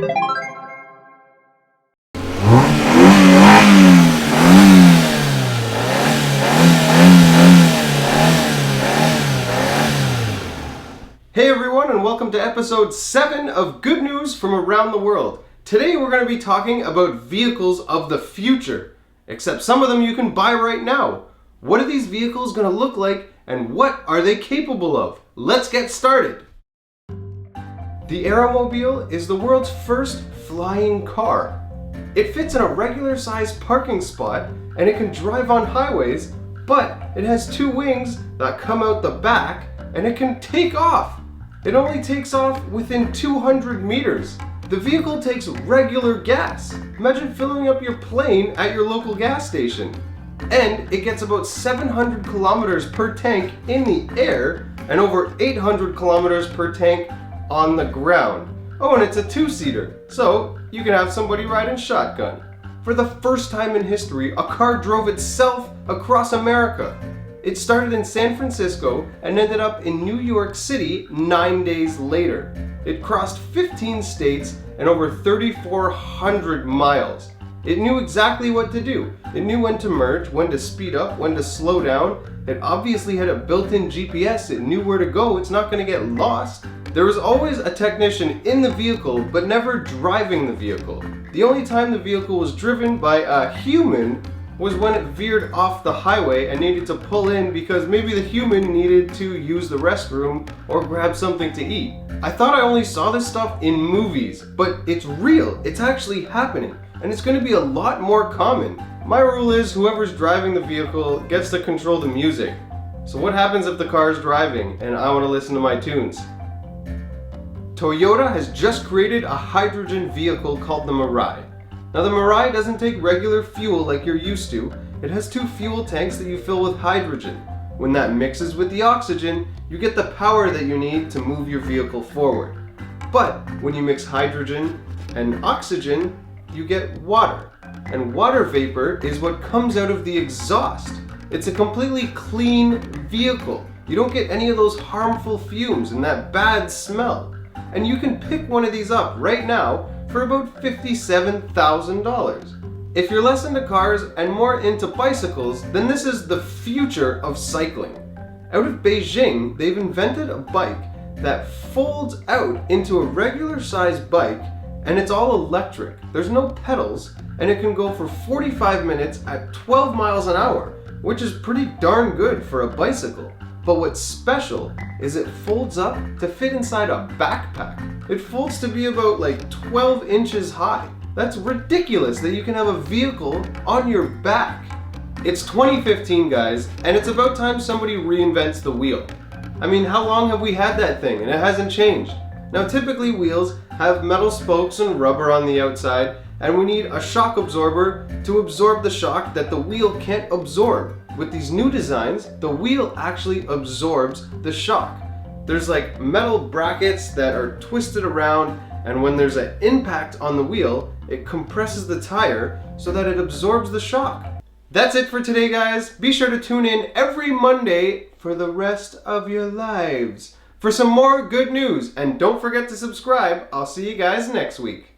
Hey everyone, and welcome to episode 7 of Good News from Around the World. Today we're going to be talking about vehicles of the future, except some of them you can buy right now. What are these vehicles going to look like, and what are they capable of? Let's get started. The Aeromobile is the world's first flying car. It fits in a regular sized parking spot, and it can drive on highways, but it has 2 wings that come out the back, and it can take off. It only takes off within 200 meters. The vehicle takes regular gas. Imagine filling up your plane at your local gas station. And it gets about 700 kilometers per tank in the air and over 800 kilometers per tank on the ground. Oh, and it's a 2-seater, so you can have somebody riding shotgun. For the first time in history, a car drove itself across America. It started in San Francisco and ended up in New York City 9 days later. It crossed 15 states and over 3,400 miles. It knew exactly what to do. It knew when to merge, when to speed up, when to slow down. It obviously had a built-in GPS. It knew where to go. It's not going to get lost. There was always a technician in the vehicle, but never driving the vehicle. The only time the vehicle was driven by a human was when it veered off the highway and needed to pull in because maybe the human needed to use the restroom or grab something to eat. I thought I only saw this stuff in movies, but it's real. It's actually happening, and it's going to be a lot more common. My rule is whoever's driving the vehicle gets to control the music. So what happens if the car is driving and I want to listen to my tunes? Toyota has just created a hydrogen vehicle called the Mirai. Now the Mirai doesn't take regular fuel like you're used to. It has 2 fuel tanks that you fill with hydrogen. When that mixes with the oxygen, you get the power that you need to move your vehicle forward. But when you mix hydrogen and oxygen, you get water. And water vapor is what comes out of the exhaust. It's a completely clean vehicle. You don't get any of those harmful fumes and that bad smell. And you can pick one of these up right now for about $57,000. If you're less into cars and more into bicycles, then this is the future of cycling. Out of Beijing, they've invented a bike that folds out into a regular sized bike, and it's all electric. There's no pedals, and it can go for 45 minutes at 12 miles an hour, which is pretty darn good for a bicycle. But what's special is it folds up to fit inside a backpack. It folds to be about like 12 inches high. That's ridiculous that you can have a vehicle on your back. It's 2015, guys, and it's about time somebody reinvents the wheel. I mean, how long have we had that thing and it hasn't changed? Now typically wheels have metal spokes and rubber on the outside, and we need a shock absorber to absorb the shock that the wheel can't absorb. With these new designs, the wheel actually absorbs the shock. There's like metal brackets that are twisted around, and when there's an impact on the wheel, it compresses the tire so that it absorbs the shock. That's it for today, guys. Be sure to tune in every Monday for the rest of your lives for some more good news. And don't forget to subscribe. I'll see you guys next week.